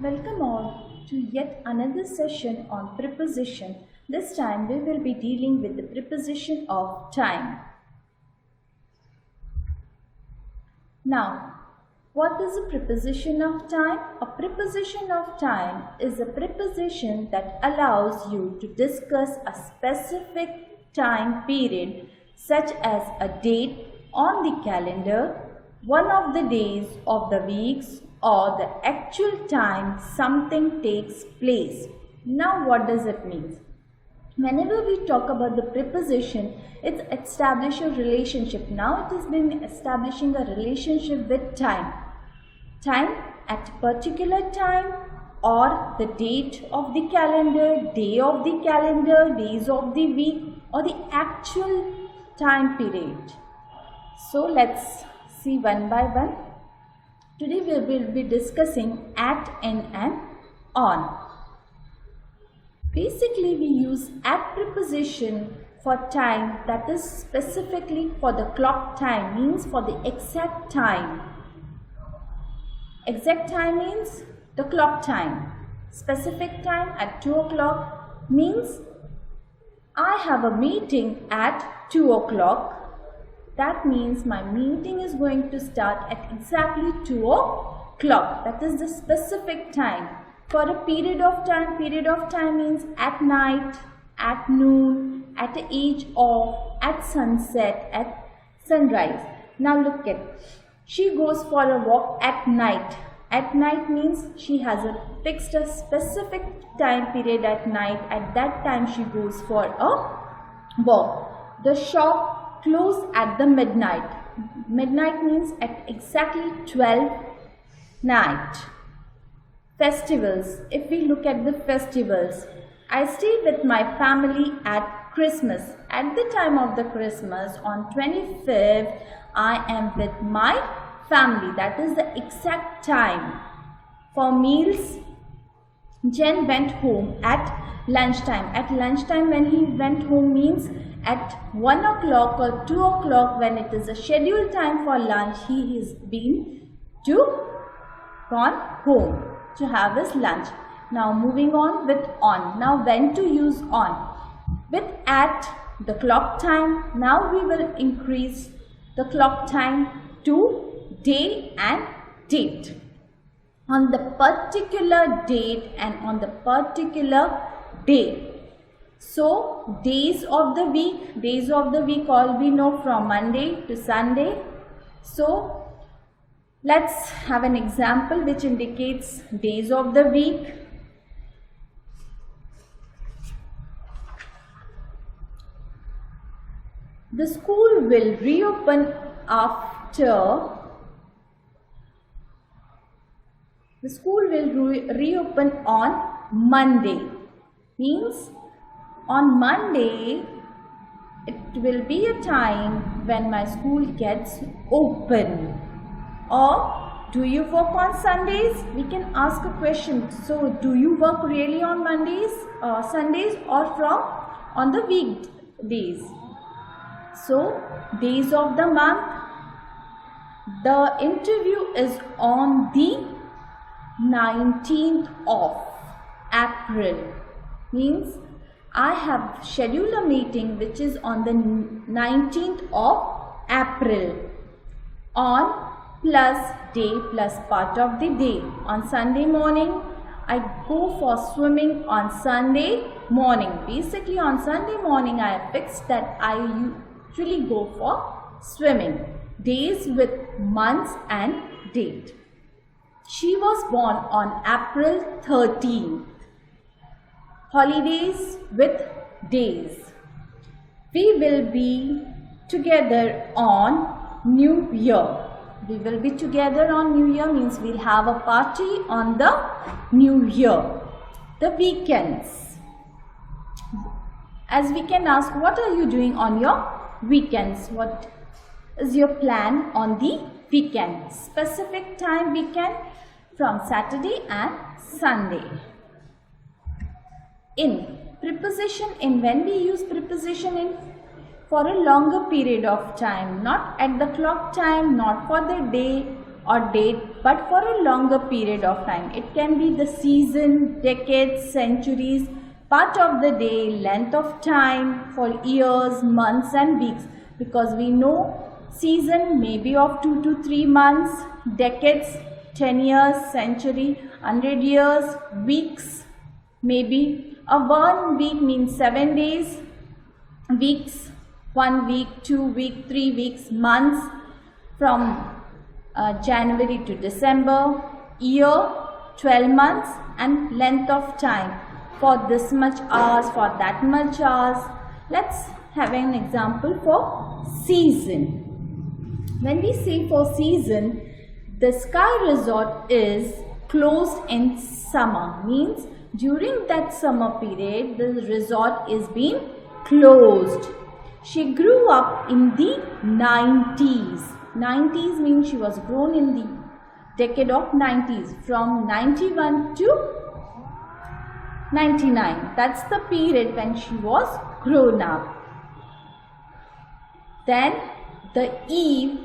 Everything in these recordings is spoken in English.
Welcome all to yet another session on preposition. This time we will be dealing with the preposition of time. Now, what is a preposition of time? A preposition of time is a preposition that allows you to discuss a specific time period such as a date on the calendar, one of the days of the weeks, or the actual time something takes place. Now what does it mean? Whenever we talk about the preposition, it's establish a relationship. Now it has been establishing a relationship with time. Time at a particular time, or the date of the calendar, day of the calendar, days of the week, or the actual time period. So let's see one by one. Today we will be discussing at, in and on. Basically we use at preposition for time, that is specifically for the clock time, means for the exact time. Exact time means the clock time. Specific time at 2 o'clock means I have a meeting at 2 o'clock. That means my meeting is going to start at exactly 2 o'clock. That is the specific time. For a period of time means at night, at noon, at the age of, at sunset, at sunrise. Now look at, she goes for a walk at night. At night means she has a fixed a specific time period at night. At that time she goes for a walk. The shop close at the midnight. Midnight means at exactly 12 night. Festivals. If we look at the festivals, I stay with my family at Christmas. At the time of the Christmas, on 25th, I am with my family. That is the exact time. For meals, Jen went home at lunchtime. At lunchtime when he went home means at 1 o'clock or 2 o'clock, when it is a scheduled time for lunch, he has been gone home to have his lunch. Now moving on with on. Now when to use on? With at the clock time, now we will increase the clock time to day and date. On the particular date and on the particular day. So days of the week all we know from Monday to Sunday. So let's have an example which indicates days of the week. The school will reopen after reopen on Monday. Means on Monday it will be a time when my school gets open. Or do you work on Sundays? We can ask a question. So do you work really on Mondays, Sundays, or on the weekdays? So days of the month. The interview is on the 19th of April. Means I have scheduled a meeting which is on the 19th of April. On plus day plus part of the day. On Sunday morning, I go for swimming on Sunday morning. Basically on Sunday morning I have fixed that I usually go for swimming. Days with months and date. She was born on April 13th. Holidays with days. We will be together on New Year. We will be together on New Year means we'll have a party on the New Year. The weekends. As we can ask, what are you doing on your weekends? What is your plan on the weekend? Specific time weekend from Saturday and Sunday. In. Preposition in. When we use preposition in? For a longer period of time, not at the clock time, not for the day, or date, but for a longer period of time. It can be the season, decades, centuries, part of the day, length of time, for years, months and weeks, because we know season may be of 2 to 3 months, decades 10 years, century 100 years, weeks maybe a 1 week means 7 days, weeks 1 week, 2 week, 3 weeks, months from January to December, year 12 months, and length of time for this much hours, for that much hours. Let's have an example for season. When we say for season, the Sky Resort is closed in summer, means during that summer period the resort is being closed. She grew up in the 90s. 90s means she was grown in the decade of 90s, from 91 to 99. That's the period when she was grown up. Then the Eve,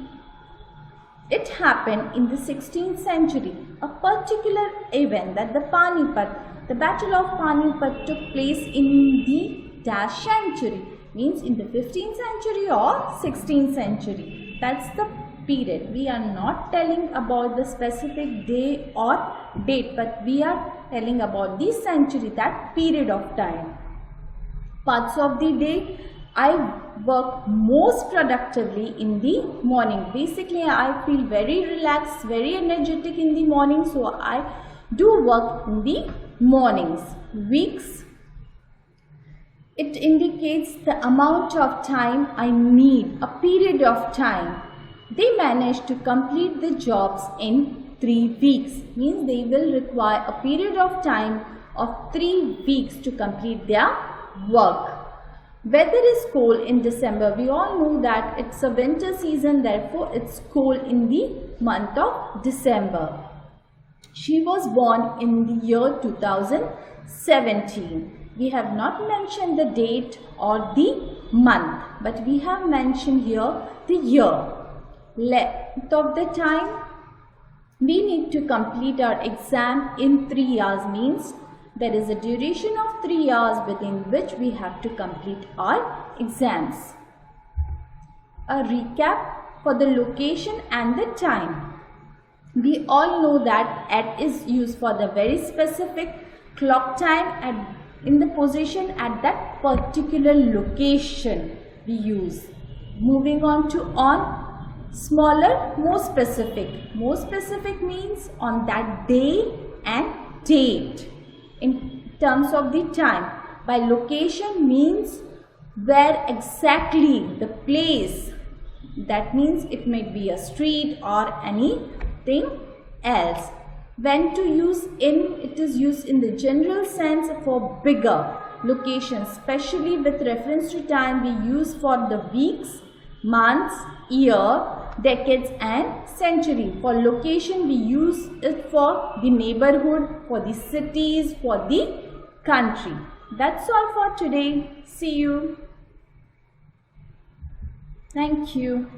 it happened in the 16th century. A particular event, that the Battle of Panipat took place in the dash century, means in the 15th century or 16th century. That's the period. We are not telling about the specific day or date, but we are telling about the century, that period of time. Parts of the day, I work most productively in the morning. Basically, I feel very relaxed, very energetic in the morning, so I do work in the mornings. Weeks, it indicates the amount of time I need, a period of time. They manage to complete the jobs in 3 weeks, means they will require a period of time of 3 weeks to complete their work. Weather is cold in December. We all know that it's a winter season, therefore it's cold in the month of December. She was born in the year 2017. We have not mentioned the date or the month, but we have mentioned here the year. Length of the time, we need to complete our exam in 3 hours, means there is a duration of 3 hours within which we have to complete our exams. A recap for the location and the time. We all know that at is used for the very specific clock time in the position at that particular location we use. Moving on to on. Smaller, more specific. More specific means on that day and date in terms of the time. By location means where exactly, the place. That means it may be a street or anything else. When to use in, it is used in the general sense for bigger locations, especially with reference to time we use for the weeks, months, year, decades and century. For location we use it for the neighborhood, for the cities, for the country. That's all for today. See you. Thank you.